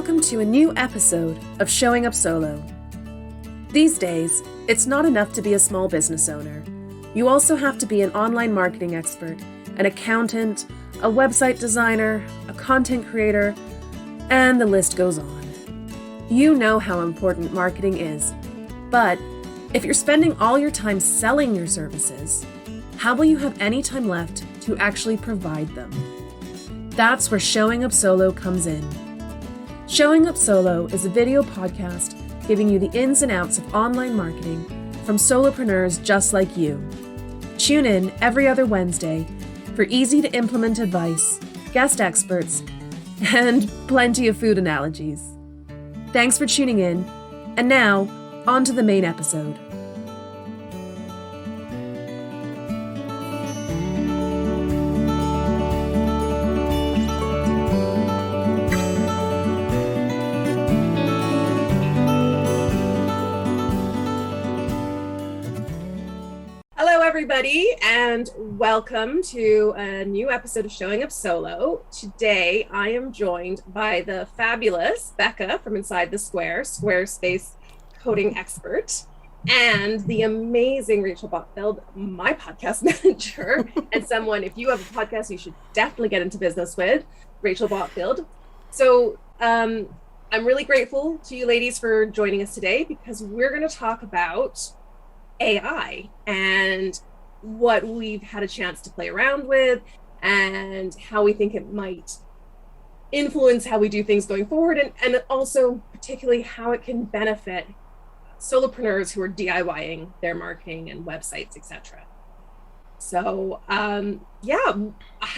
welcome to a new episode of Showing Up Solo. These days, it's not enough to be a small business owner. You also have to be an online marketing expert, an accountant, a website designer, a content creator, and the list goes on. You know how important marketing is, but if you're spending all your time selling your services, how will you have any time left to actually provide them? That's where Showing Up Solo comes in. Showing Up Solo is a video podcast giving you the ins and outs of online marketing from solopreneurs just like you. Tune in every other Wednesday for easy-to-implement advice, guest experts, and plenty of food analogies. Thanks for tuning in, and now, on to the main episode. Everybody, and welcome to a new episode of Showing Up Solo. Today, I am joined by the fabulous Becca from inside the Squarespace coding expert, and the amazing Rachael Botfield, my podcast manager, and someone, if you have a podcast, you should definitely get into business with, Rachael Botfield. So I'm really grateful to you ladies for joining us today because we're going to talk about AI and what we've had a chance to play around with and how we think it might influence how we do things going forward, and also particularly how it can benefit solopreneurs who are DIYing their marketing and websites, etc. So how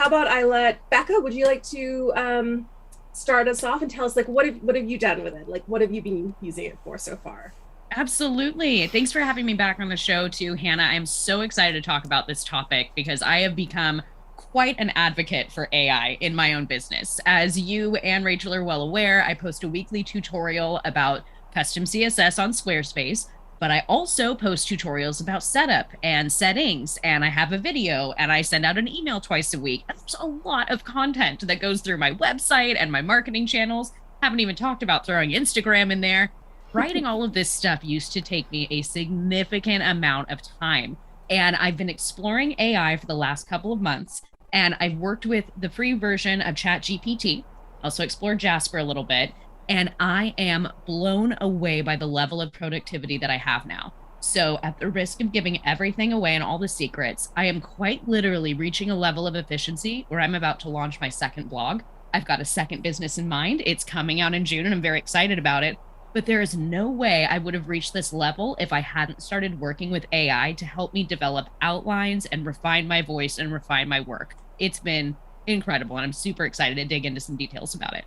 about I let Becca, would you like to start us off and tell us, like, what have you done with it? Like, what have you been using it for so far? Absolutely. Thanks for having me back on the show too, Hannah. I'm so excited to talk about this topic because I have become quite an advocate for AI in my own business. As you and Rachel are well aware, I post a weekly tutorial about custom CSS on Squarespace, but I also post tutorials about setup and settings, and I have a video, and I send out an email twice a week. There's a lot of content that goes through my website and my marketing channels. Haven't even talked about throwing Instagram in there. Writing all of this stuff used to take me a significant amount of time. And I've been exploring AI for the last couple of months. And I've worked with the free version of ChatGPT, also explored Jasper a little bit. And I am blown away by the level of productivity that I have now. So at the risk of giving everything away and all the secrets, I am quite literally reaching a level of efficiency where I'm about to launch my second blog. I've got a second business in mind. It's coming out in June and I'm very excited about it. But there is no way I would have reached this level if I hadn't started working with AI to help me develop outlines and refine my voice and refine my work. It's been incredible, and I'm super excited to dig into some details about it.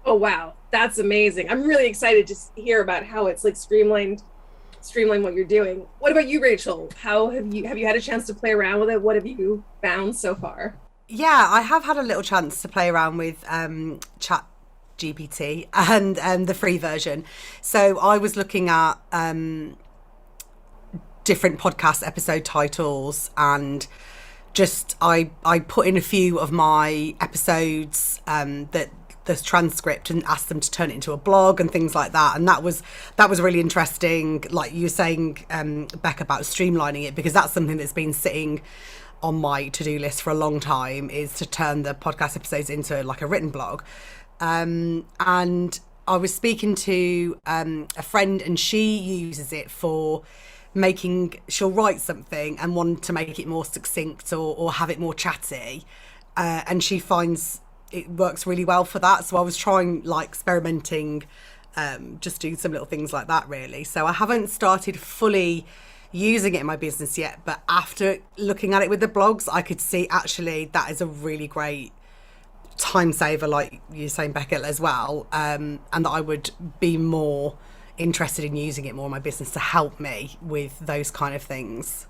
Oh, wow. That's amazing. I'm really excited to hear about how it's like streamlined what you're doing. What about you, Rachel? How have you had a chance to play around with it? What have you found so far? Yeah, I have had a little chance to play around with ChatGPT and the free version. So I was looking at different podcast episode titles, and just I put in a few of my episodes that the transcript and asked them to turn it into a blog and things like that, and that was really interesting. Like you were saying, Becca, about streamlining it, because that's something that's been sitting on my to-do list for a long time, is to turn the podcast episodes into like a written blog. And I was speaking to a friend, and she uses it for she'll write something and want to make it more succinct or have it more chatty, and she finds it works really well for that. So I was trying, like, experimenting, just doing some little things like that, really. So I haven't started fully using it in my business yet, but after looking at it with the blogs, I could see actually that is a really great time saver, like you're saying, Becca, as well, and that I would be more interested in using it more in my business to help me with those kind of things.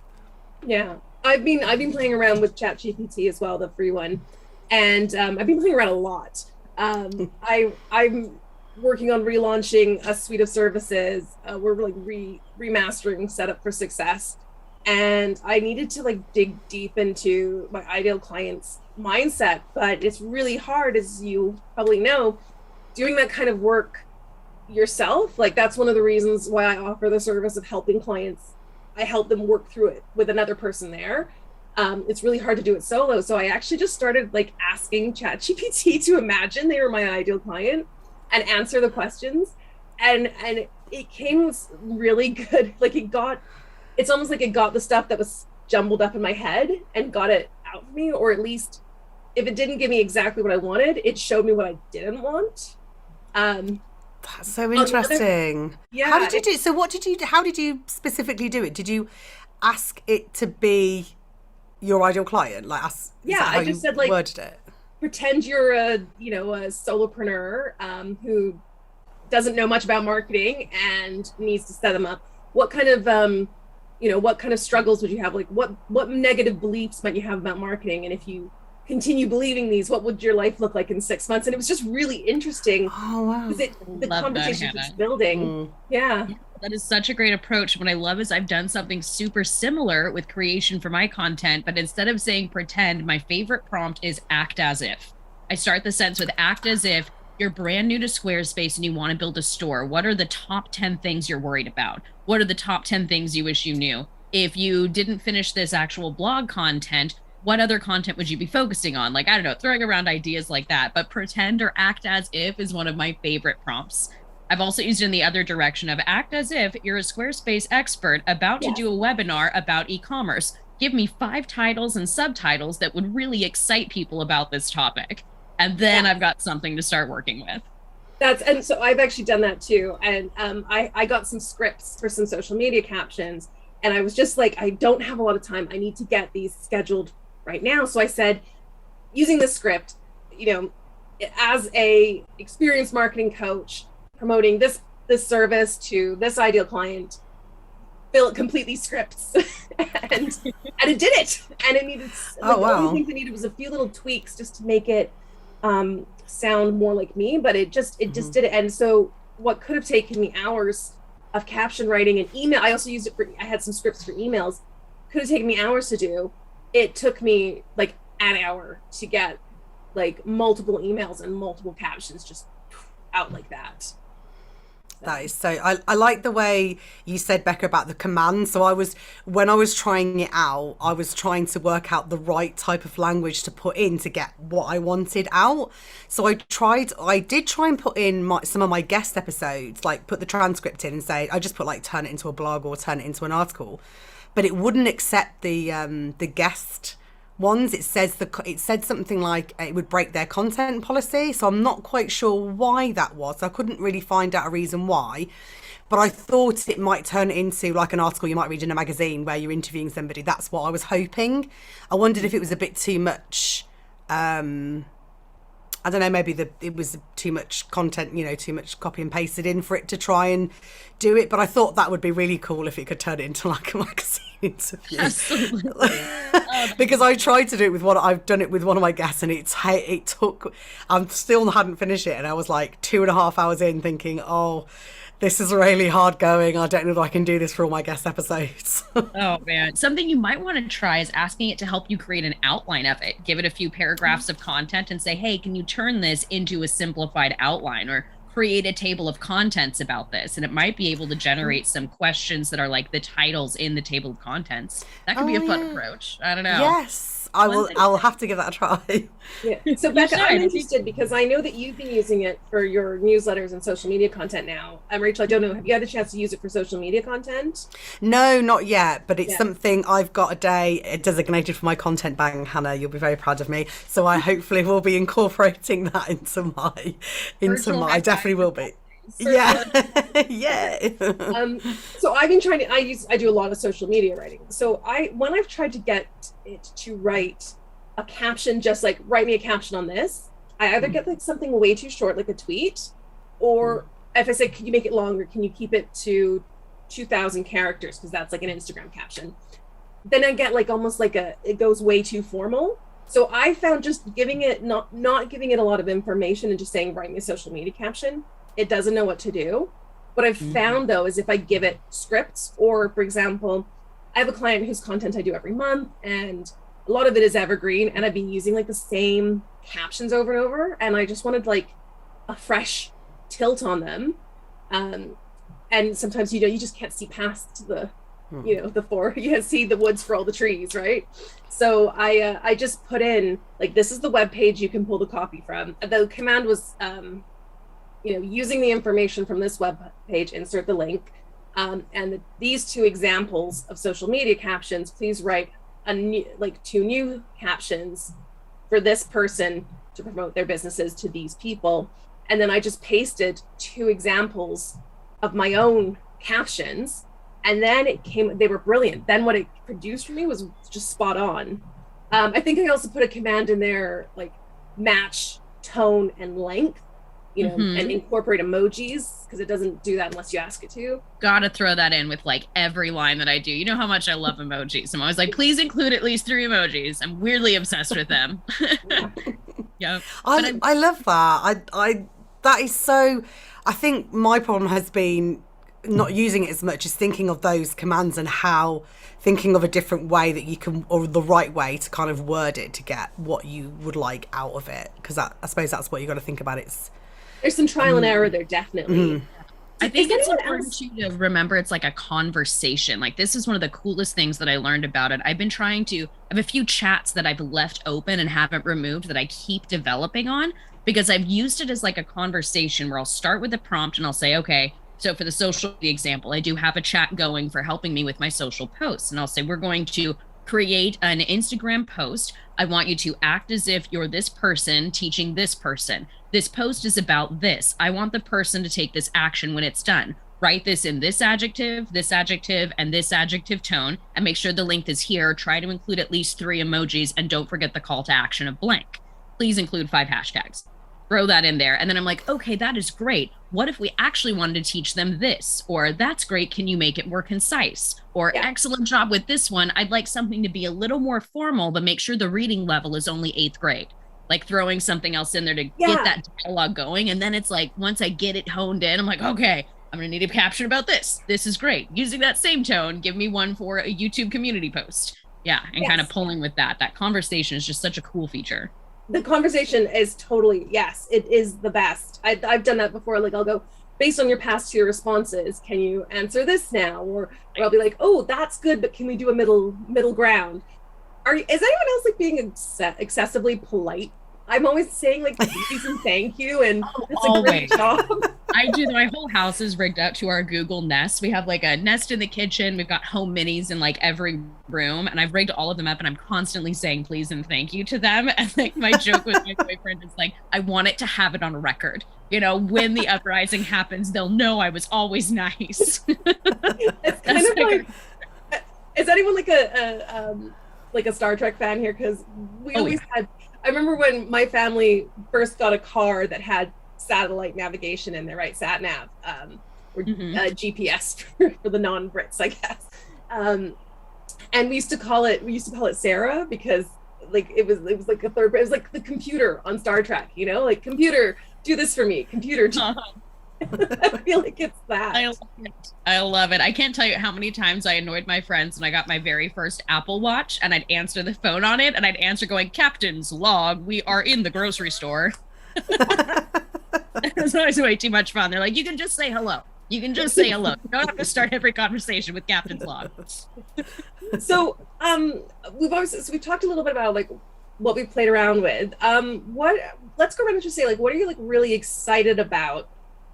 Yeah, I've been playing around with ChatGPT as well, the free one, and I've been playing around a lot. I'm working on relaunching a suite of services. We're like remastering Setup for Success, and I needed to like dig deep into my ideal client's mindset, but it's really hard, as you probably know, doing that kind of work yourself, like that's one of the reasons why I offer the service of helping clients. I help them work through it with another person there. It's really hard to do it solo. So I actually just started like asking ChatGPT to imagine they were my ideal client and answer the questions. And it came really good. Like it's almost like it got the stuff that was jumbled up in my head and got it out of me, or at least if it didn't give me exactly what I wanted, it showed me what I didn't want. That's so interesting. Yeah. How did you do? So how did you specifically do it? Did you ask it to be your ideal client? Like, I just said, like, worded it? Pretend you're a solopreneur who doesn't know much about marketing and needs to set them up. What kind of struggles would you have? Like, what negative beliefs might you have about marketing? And if you continue believing these, what would your life look like in 6 months? And it was just really interesting. Oh, wow. Because the conversation keeps building. Yeah. That is such a great approach. What I love is I've done something super similar with creation for my content, but instead of saying pretend, my favorite prompt is act as if. I start the sentence with act as if you're brand new to Squarespace and you want to build a store. What are the top 10 things you're worried about? What are the top 10 things you wish you knew? If you didn't finish this actual blog content, what other content would you be focusing on? Like, I don't know, throwing around ideas like that. But pretend or act as if is one of my favorite prompts. I've also used it in the other direction of act as if you're a Squarespace expert about to do a webinar about e-commerce. Give me 5 titles and subtitles that would really excite people about this topic. And then I've got something to start working with. And so I've actually done that too. And I got some scripts for some social media captions. And I was just like, I don't have a lot of time. I need to get these scheduled right now. So I said, using this script, as a experienced marketing coach, promoting this service to this ideal client, complete these scripts. and it did it. And it needed, the only thing it needed was a few little tweaks just to make it sound more like me, but it just did it. And so what could have taken me hours of caption writing and email, I also used it I had some scripts for emails, could have taken me hours to do. It took me like an hour to get like multiple emails and multiple captions just out like that. That is so, I like the way you said, Becca, about the command. So when I was trying it out, I was trying to work out the right type of language to put in to get what I wanted out. So I did try and put in some of my guest episodes, like put the transcript in and say, I just put like turn it into a blog or turn it into an article, but it wouldn't accept the guest ones. It said something like it would break their content policy. So I'm not quite sure why that was. I couldn't really find out a reason why, but I thought it might turn it into like an article you might read in a magazine where you're interviewing somebody. That's what I was hoping. I wondered if it was a bit too much. I don't know, maybe it was too much content, too much copy and pasted in for it to try and do it. But I thought that would be really cool if it could turn it into like a magazine interview. Absolutely. Because I tried to do it with I've done it with one of my guests, and it took, I still hadn't finished it. And I was like 2.5 hours in thinking, oh, this is really hard going. I don't know if I can do this for all my guest episodes. Oh, man. Something you might want to try is asking it to help you create an outline of it. Give it a few paragraphs of content and say, hey, can you turn this into a simplified outline, or create a table of contents about this? And it might be able to generate some questions that are like the titles in the table of contents. That could be a fun approach. I don't know. Yes. I'll have to give that a try. Yeah. So Becca, I'm interested because I know that you've been using it for your newsletters and social media content now. Rachel, I don't know, have you had a chance to use it for social media content? No, not yet, but it's something I've got a day designated for my content bank, Hannah. You'll be very proud of me. So I hopefully will be incorporating that into my I definitely will be. Yeah. Yeah. So I've been trying to, I do a lot of social media writing. So when I've tried to get it to write a caption, just like write me a caption on this, I either get like something way too short, like a tweet, or if I say, can you make it longer? Can you keep it to 2,000 characters? Because that's like an Instagram caption. Then I get like almost like it goes way too formal. So I found just giving it, not giving it a lot of information and just saying, write me a social media caption, it doesn't know what to do. What I've found though is if I give it scripts, or for example, I have a client whose content I do every month, and a lot of it is evergreen, and I've been using like the same captions over and over, and I just wanted like a fresh tilt on them. And sometimes, you just can't see past the, the forest. You can't see the woods for all the trees, right? So I just put in, like, this is the web page you can pull the copy from. The command was, using the information from this web page, insert the link. And these two examples of social media captions, please write two new captions for this person to promote their businesses to these people. And then I just pasted two examples of my own captions, and then they were brilliant. Then what it produced for me was just spot on. I think I also put a command in there, like match tone and length, and incorporate emojis, because it doesn't do that unless you ask it to. Gotta throw that in with like every line that I do. You know how much I love emojis. I'm always like, please include at least 3 emojis. I'm weirdly obsessed with them. Yeah. I love that. That is so, I think my problem has been not using it as much as thinking of those commands and how thinking of a different way that you can, or the right way to kind of word it to get what you would like out of it. Because I suppose that's what you got to think about. There's some trial and error there, definitely. I think it's important to remember it's like a conversation. Like, this is one of the coolest things that I learned about it. I have a few chats that I've left open and haven't removed that I keep developing on, because I've used it as like a conversation where I'll start with a prompt and I'll say, okay, so for the social media example, I do have a chat going for helping me with my social posts. And I'll say, we're going to create an Instagram post. I want you to act as if you're this person teaching this person. This post is about this. I want the person to take this action when it's done. Write this in this adjective, and this adjective tone, and make sure the length is here. Try to include at least 3 emojis, and don't forget the call to action of blank. Please include 5 hashtags. Throw that in there. And then I'm like, okay, that is great. What if we actually wanted to teach them this? Or that's great. Can you make it more concise? Or excellent job with this one. I'd like something to be a little more formal, but make sure the reading level is only 8th grade. Like throwing something else in there to get that dialogue going. And then it's like, once I get it honed in, I'm like, okay, I'm going to need a caption about this. This is great. Using that same tone, give me one for a YouTube community post. Yeah. And kind of pulling with that. That conversation is just such a cool feature. The conversation is totally, yes, it is the best. I've done that before. Like, I'll go, based on your past 2 responses, can you answer this now? Or I'll be like, oh, that's good, but can we do a middle ground? Is anyone else like being excessively polite? I'm always saying like please and thank you, and it's a great job. I do. My whole house is rigged out to our Google Nest. We have like a Nest in the kitchen. We've got home minis in like every room, and I've rigged all of them up, and I'm constantly saying please and thank you to them. And like my joke with my boyfriend is like, I want it to have it on a record. When the uprising happens, they'll know I was always nice. It's kind of like, is anyone like a Star Trek fan here? Because we always had. I remember when my family first got a car that had satellite navigation in there, right? Sat nav, or GPS for the non-Brits, I guess. And we used to call it Sarah, because like it was like it was like the computer on Star Trek, like computer, do this for me, computer. I feel like it's that. I love it. I can't tell you how many times I annoyed my friends when I got my very first Apple Watch, and I'd answer the phone on it, and I'd answer going, Captain's log, we are in the grocery store. It was always way too much fun. They're like, you can just say hello. You can just say hello. You don't have to start every conversation with Captain's log. So we've talked a little bit about like what we've played around with. Let's go around and just say, like, what are you like really excited about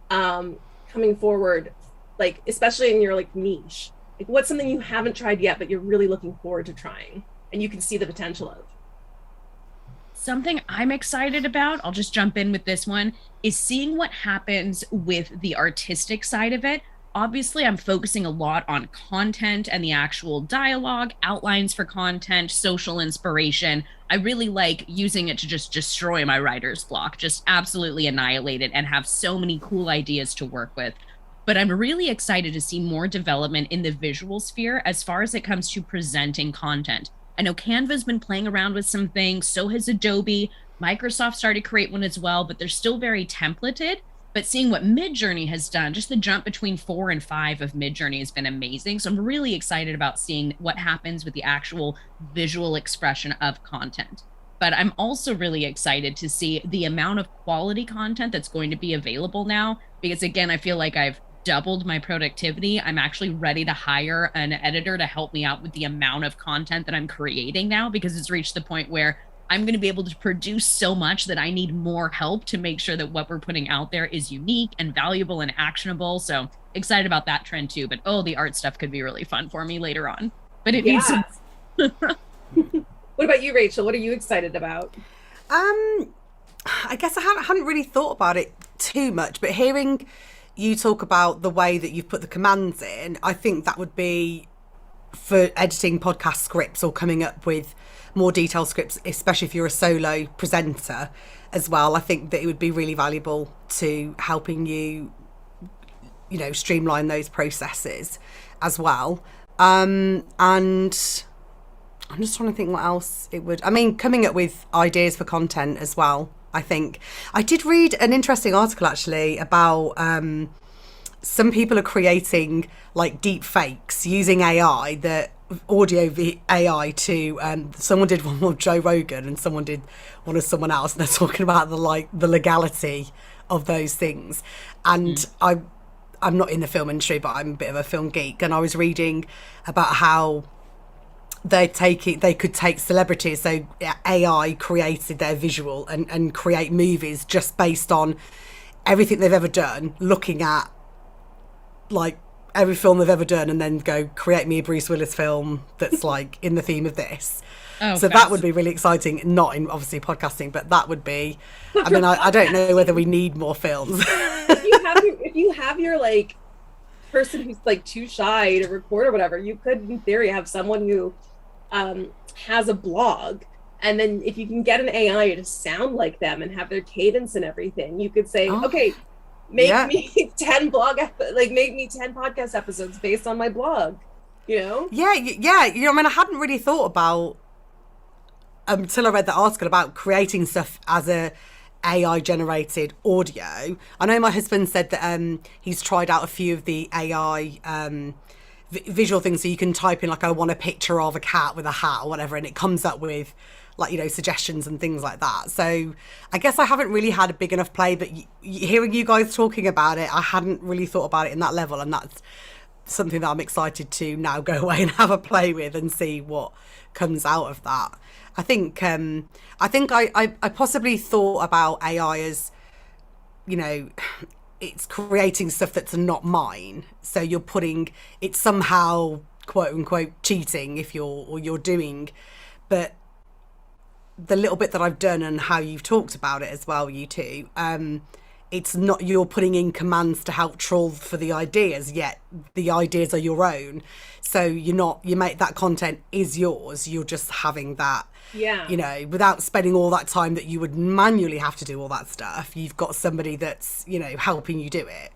coming forward, like especially in your like niche? Like, what's something you haven't tried yet but you're really looking forward to trying and you can see the potential of? Something I'm excited about, I'll just jump in with this one, is seeing what happens with the artistic side of it. Obviously, I'm focusing a lot on content and the actual dialogue, outlines for content, social inspiration. I really like using it to just destroy my writer's block, just absolutely annihilate it and have so many cool ideas to work with. But I'm really excited to see more development in the visual sphere as far as it comes to presenting content. I know Canva's been playing around with some things, so has Adobe. Microsoft started to create one as well, but they're still very templated. But seeing what Midjourney has done, just the jump between 4 and 5 of Midjourney has been amazing. So I'm really excited about seeing what happens with the actual visual expression of content. but I'm also really excited to see the amount of quality content that's going to be available now, because again, I feel like I've doubled my productivity. I'm actually ready to hire an editor to help me out with the amount of content that I'm creating now, because it's reached the point where I'm going to be able to produce so much that I need more help to make sure that what we're putting out there is unique and valuable and actionable. So excited about that trend too. But the art stuff could be really fun for me later on. But it needs some. What about you, Rachel? What are you excited about? I guess I hadn't really thought about it too much, but hearing you talk about the way that you've put the commands in, I think that would be for editing podcast scripts or coming up with more detailed scripts, especially if you're a solo presenter as well. I think that it would be really valuable to helping you, streamline those processes as well. And I'm just trying to think what else it would. I mean, coming up with ideas for content as well. I think I did read an interesting article actually about some people are creating like deep fakes using AI, AI to someone did one with Joe Rogan and someone did one of someone else, and they're talking about the legality of those things. And I'm not in the film industry, but I'm a bit of a film geek, and I was reading about how they could take celebrities, so AI created their visual and create movies just based on everything they've ever done, looking at like every film they've ever done, and then go create me a Bruce Willis film that's like in the theme of this. So that would be really exciting, not in obviously podcasting, but that would be, I mean, I don't know whether we need more films. If you have your like person who's like too shy to record or whatever, you could in theory have someone who has a blog, and then if you can get an AI to sound like them and have their cadence and everything, you could say, okay, make me 10 make me 10 podcast episodes based on my blog, Yeah. I mean, I hadn't really thought about until I read the article about creating stuff as a AI generated audio. I know my husband said that he's tried out a few of the AI visual things, so you can type in like I want a picture of a cat with a hat or whatever, and it comes up with like suggestions and things like that. So I guess I haven't really had a big enough play, but hearing you guys talking about it, I hadn't really thought about it in that level, and that's something that I'm excited to now go away and have a play with and see what comes out of that. I think I possibly thought about AI as, it's creating stuff that's not mine. So you're putting it's somehow quote unquote cheating if you're doing, but the little bit that I've done and how you've talked about it as well, you two, it's not you're putting in commands to help troll for the ideas, yet the ideas are your own. So you make that content is yours. You're just having that, without spending all that time that you would manually have to do all that stuff. You've got somebody that's, helping you do it.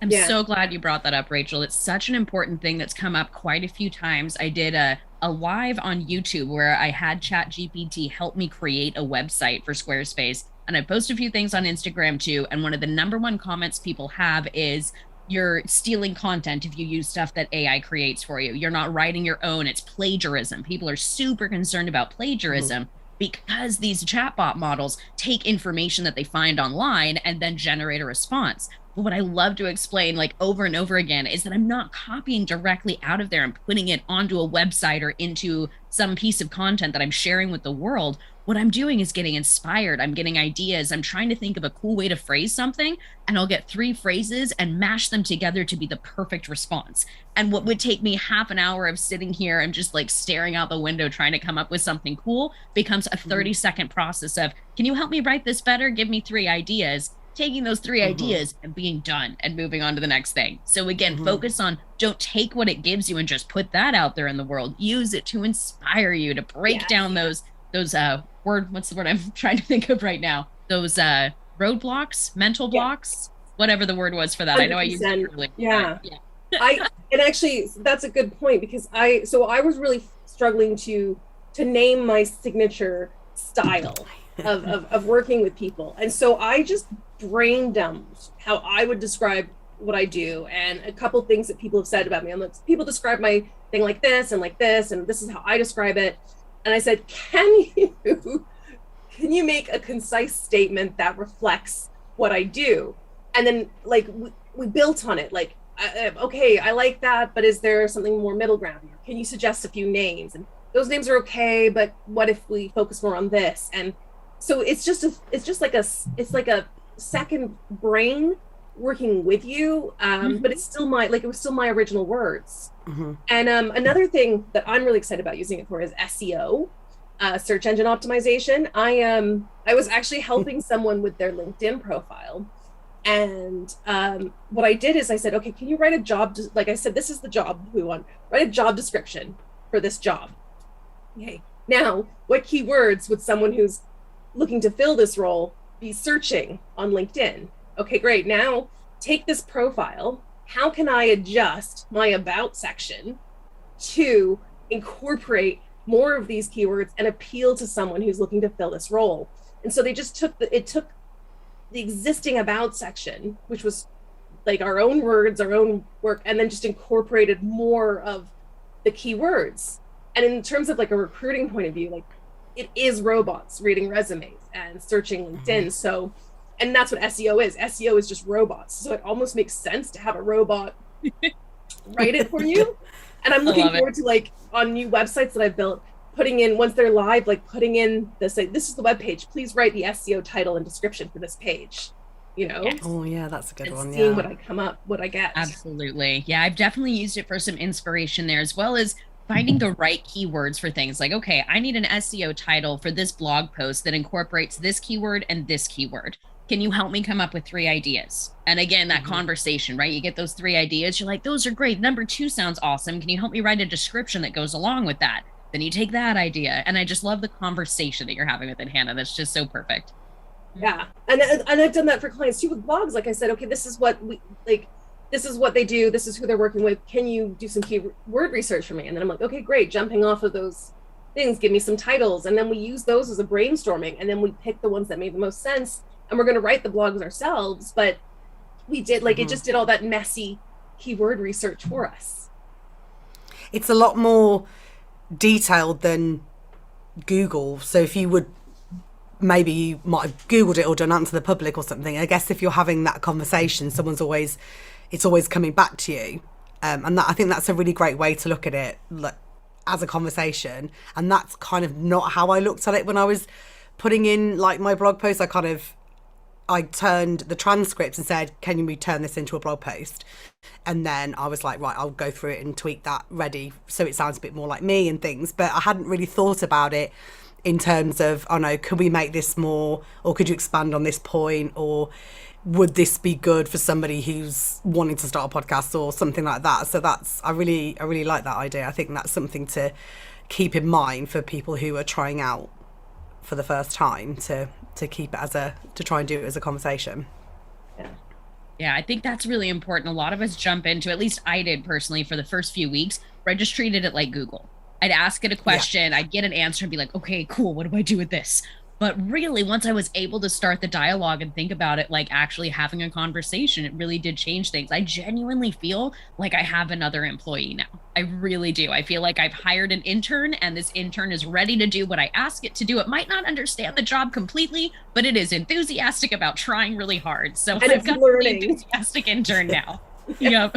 I'm so glad you brought that up, Rachel. It's such an important thing that's come up quite a few times. I did a live on YouTube where I had ChatGPT help me create a website for Squarespace. And I post a few things on Instagram too. And one of the number one comments people have is you're stealing content if you use stuff that AI creates for you. You're not writing your own. It's plagiarism. People are super concerned about plagiarism because these chatbot models take information that they find online and then generate a response. But what I love to explain like over and over again is that I'm not copying directly out of there and putting it onto a website or into some piece of content that I'm sharing with the world. What I'm doing is getting inspired. I'm getting ideas. I'm trying to think of a cool way to phrase something, and I'll get 3 phrases and mash them together to be the perfect response. And what would take me half an hour of sitting here and just like staring out the window trying to come up with something cool becomes a 30-second process of, can you help me write this better? Give me 3 ideas. Taking those 3 ideas and being done and moving on to the next thing. So again, focus on, don't take what it gives you and just put that out there in the world. Use it to inspire you, to break down those what's the word I'm trying to think of right now? Those roadblocks, mental blocks, whatever the word was for that. 100%. I know I used it earlier. And actually that's a good point, because I was really struggling to name my signature style of working with people. And so I just brain dumped how I would describe what I do, and a couple things that people have said about me. I'm like, people describe my thing like this, and this is how I describe it. And I said, can you can you make a concise statement that reflects what I do? And then like we built on it. Like, okay, I like that, but is there something more middle ground here? Can you suggest a few names? And those names are okay, but what if we focus more on this? And so it's like a second brain working with you, but it's still it was still my original words. And another thing that I'm really excited about using it for is SEO, search engine optimization. I was actually helping someone with their LinkedIn profile, and what I did is I said, okay, can you write a job? Like I said, this is the job we want. Write a job description for this job. Okay. Now, what keywords would someone who's looking to fill this role be searching on LinkedIn? Okay, great. Now take this profile. How can I adjust my about section to incorporate more of these keywords and appeal to someone who's looking to fill this role? And so they just took the existing about section, which was like our own words, our own work, and then just incorporated more of the keywords. And in terms of like a recruiting point of view, like it is robots reading resumes and searching LinkedIn. So, and that's what SEO is. SEO is just robots. So it almost makes sense to have a robot write it for you. And I'm looking forward to, like, on new websites that I've built, putting in, once they're live, like putting in this, like, this is the web page. Please write the SEO title and description for this page. You know? Yes. Oh yeah, that's a good one. Seeing what I get. Absolutely. Yeah, I've definitely used it for some inspiration there, as well as finding the right keywords for things. Like, okay, I need an SEO title for this blog post that incorporates this keyword and this keyword. Can you help me come up with 3 ideas? And again, that conversation, right? You get those 3 ideas. You're like, those are great. Number 2 sounds awesome. Can you help me write a description that goes along with that? Then you take that idea. And I just love the conversation that you're having with it, Hannah. That's just so perfect. Yeah. And I've done that for clients too with blogs. Like I said, okay, this is what this is what they do. This is who they're working with. Can you do some keyword research for me? And then I'm like, okay, great. Jumping off of those things, give me some titles. And then we use those as a brainstorming. And then we pick the ones that made the most sense. And we're going to write the blogs ourselves. But we did, like, it just did all that messy keyword research for us. It's a lot more detailed than Google. So if you would, maybe you might have Googled it or done Answer the Public or something. I guess if you're having that conversation, it's always coming back to you. And I think that's a really great way to look at it, like, as a conversation. And that's kind of not how I looked at it when I was putting in, like, my blog post. I turned the transcripts and said, can we turn this into a blog post? And then I was like, right, I'll go through it and tweak that ready so it sounds a bit more like me and things. But I hadn't really thought about it in terms of, oh no, could we make this more, or could you expand on this point, or would this be good for somebody who's wanting to start a podcast or something like that? So I really like that idea. I think that's something to keep in mind for people who are trying out for the first time, to keep it to try and do it as a conversation. Yeah, I think that's really important. A lot of us jump into, at least I did personally for the first few weeks, where I just treated it like Google. I'd ask it a question, I'd get an answer and be like, okay, cool, what do I do with this? But really, once I was able to start the dialogue and think about it like actually having a conversation, it really did change things. I genuinely feel like I have another employee now. I really do. I feel like I've hired an intern, and this intern is ready to do what I ask it to do. It might not understand the job completely, but it is enthusiastic about trying really hard. So I've got an enthusiastic intern now. Yep.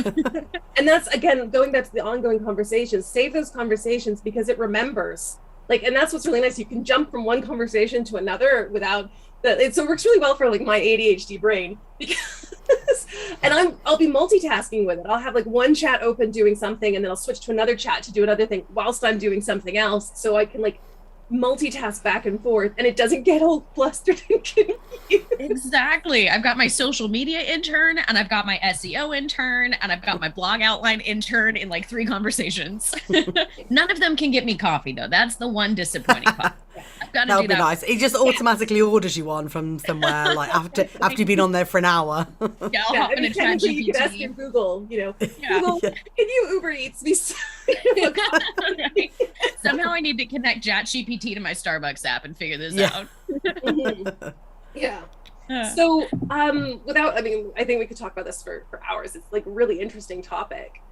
And that's, again, going back to the ongoing conversations. Save those conversations because it remembers. Like, and that's what's really nice. You can jump from one conversation to another without so it works really well for, like, my ADHD brain, because and I'll be multitasking with it. I'll have, like, one chat open doing something, and then I'll switch to another chat to do another thing whilst I'm doing something else, so I can, like, multitask back and forth, and it doesn't get all flustered and confused. Exactly. I've got my social media intern, and I've got my SEO intern, and I've got my blog outline intern in, like, 3 conversations. None of them can get me coffee, though. That's the one disappointing part. I've got to That'll do be that. nice. It just automatically orders you one from somewhere, like, after you've been on there for an hour. Yeah, I'll hop in a technically you could ask your Google, Google, can you Uber Eats me? Right. Somehow I need to connect ChatGPT to my Starbucks app and figure this out. Yeah. So, I think we could talk about this for hours. It's, like, a really interesting topic.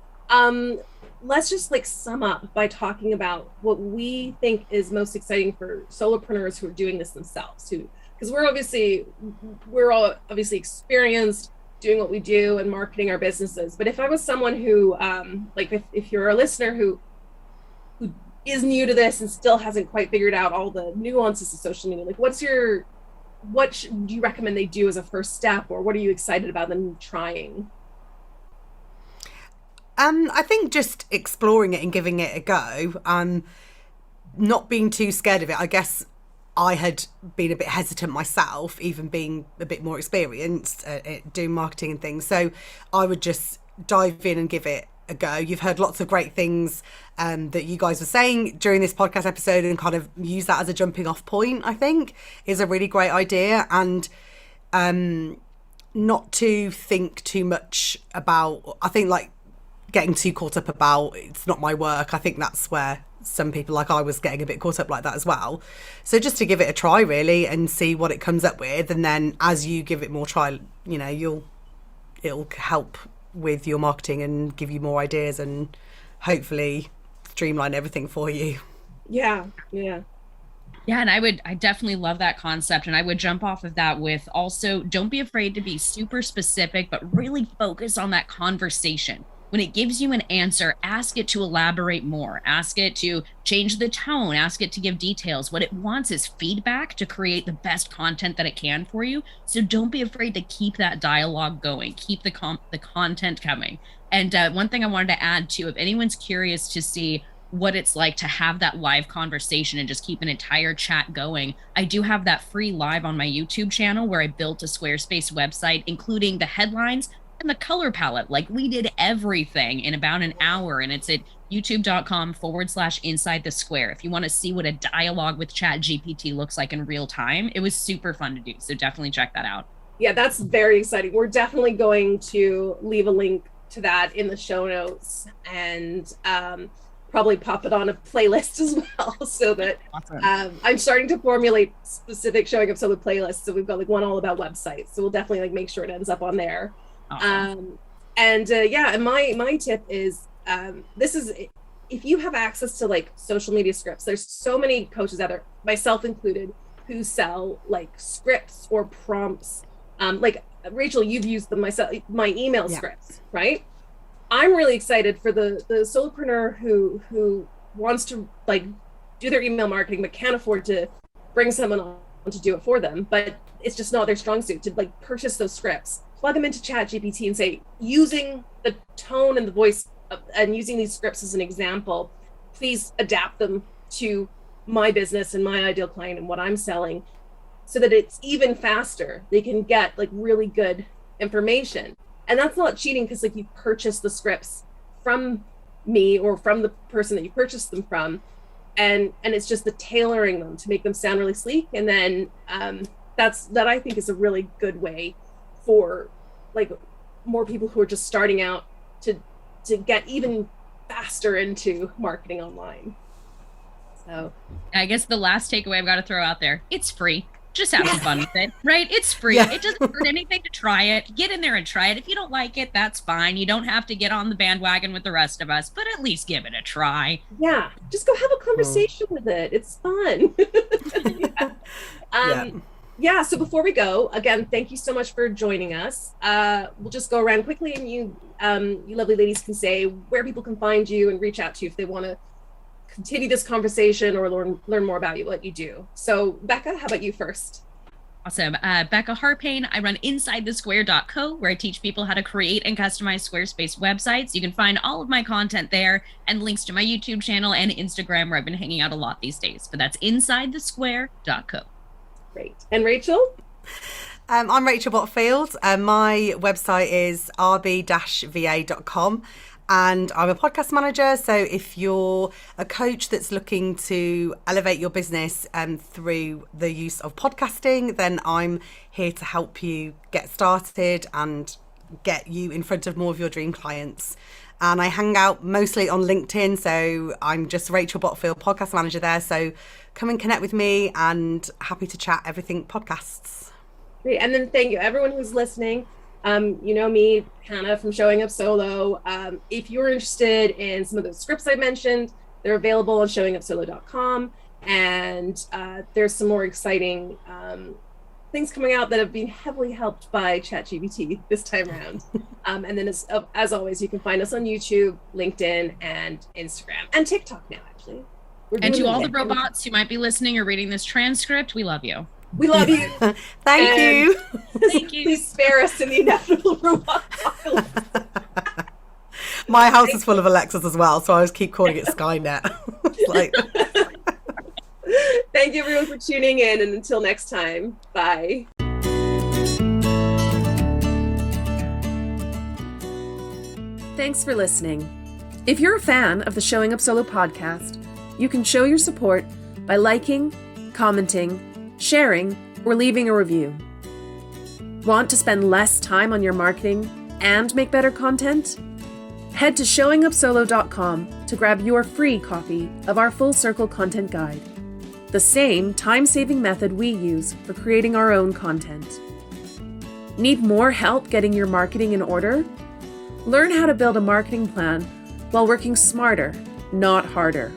let's just like sum up by talking about what we think is most exciting for solopreneurs who are doing this themselves, who, because we're all obviously experienced doing what we do and marketing our businesses. But if I was someone who, like if you're a listener who is new to this and still hasn't quite figured out all the nuances of social media, like what do you recommend they do as a first step, or what are you excited about them trying? I think just exploring it and giving it a go, not being too scared of it. I guess I had been a bit hesitant myself, even being a bit more experienced at doing marketing and things. So I would just dive in and give it a go. You've heard lots of great things that you guys were saying during this podcast episode, and kind of use that as a jumping off point, I think, is a really great idea. And not to think too much about, I think, like, getting too caught up about it's not my work. I think that's where some people, like I was, getting a bit caught up like that as well. So just to give it a try, really, and see what it comes up with, and then as you give it more trial, you know, it'll help with your marketing and give you more ideas and hopefully streamline everything for you. Yeah. And I definitely love that concept. And I would jump off of that with also, don't be afraid to be super specific, but really focus on that conversation. When it gives you an answer, ask it to elaborate more, ask it to change the tone, ask it to give details. What it wants is feedback to create the best content that it can for you. So don't be afraid to keep that dialogue going, keep the content coming. And one thing I wanted to add too, if anyone's curious to see what it's like to have that live conversation and just keep an entire chat going, I do have that free live on my YouTube channel where I built a Squarespace website, including the headlines and the color palette. Like, we did everything in about an hour, and it's at youtube.com/inside the square. If you want to see what a dialogue with ChatGPT looks like in real time, it was super fun to do. So definitely check that out. Yeah, that's very exciting. We're definitely going to leave a link to that in the show notes, and probably pop it on a playlist as well, so that awesome. I'm starting to formulate specific Showing Up Solo playlists. So we've got like one all about websites. So we'll definitely like make sure it ends up on there. Awesome. And my tip is, this is, if you have access to like social media scripts, there's so many coaches out there, myself included, who sell like scripts or prompts. Like Rachel, you've used them, myself, my email scripts, right? I'm really excited for the solopreneur who wants to like do their email marketing but can't afford to bring someone on to do it for them, but it's just not their strong suit to like purchase those scripts, plug them into ChatGPT and say, using the tone and the voice and using these scripts as an example, please adapt them to my business and my ideal client and what I'm selling, so that it's even faster. They can get like really good information. And that's not cheating, because like you purchased the scripts from me or from the person that you purchased them from, and it's just the tailoring them to make them sound really sleek. And then that I think is a really good way for like more people who are just starting out to get even faster into marketing online. So I guess the last takeaway I've got to throw out there, it's free. Just have some fun with it, right? It's free. It doesn't hurt anything to try it. Get in there and try it. If you don't like it, that's fine. You don't have to get on the bandwagon with the rest of us, but at least give it a try. Yeah, just go have a conversation with it. It's fun. So before we go, again, thank you so much for joining us. We'll just go around quickly, and you lovely ladies can say where people can find you and reach out to you if they want to continue this conversation or learn more about what you do. So Becca, how about you first? Awesome. Becca Harpain. I run InsideTheSquare.co, where I teach people how to create and customize Squarespace websites. You can find all of my content there and links to my YouTube channel and Instagram, where I've been hanging out a lot these days. But that's InsideTheSquare.co. Great. And Rachel? I'm Rachael Botfield. My website is rb-va.com. And I'm a podcast manager. So if you're a coach that's looking to elevate your business through the use of podcasting, then I'm here to help you get started and get you in front of more of your dream clients. And I hang out mostly on LinkedIn. So I'm just Rachael Botfield, podcast manager there. So come and connect with me, and happy to chat everything podcasts. Great. And then thank you everyone who's listening. You know me, Hannah from Showing Up Solo. If you're interested in some of the scripts I mentioned, they're available on showingupsolo.com. And there's some more exciting things coming out that have been heavily helped by ChatGPT this time around. And then as always, you can find us on YouTube, LinkedIn, and Instagram, and TikTok now, actually. And to all the robots who might be listening or reading this transcript, we love you. We love you. Thank you. Thank you. Please spare us in the inevitable robot apocalypse. My house is full of Alexas as well, so I always keep calling it Skynet. Like... Thank you everyone for tuning in, and until next time, bye. Thanks for listening. If you're a fan of the Showing Up Solo podcast, you can show your support by liking, commenting, sharing, or leaving a review. Want to spend less time on your marketing and make better content? Head to showingupsolo.com to grab your free copy of our Full Circle Content Guide, the same time-saving method we use for creating our own content. Need more help getting your marketing in order? Learn how to build a marketing plan while working smarter, not harder.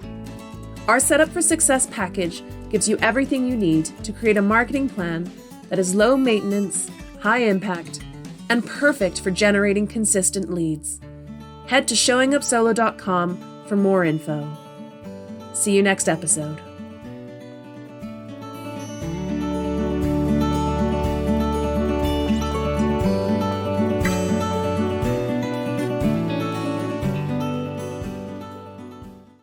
Our Setup for Success package gives you everything you need to create a marketing plan that is low maintenance, high impact, and perfect for generating consistent leads. Head to showingupsolo.com for more info. See you next episode.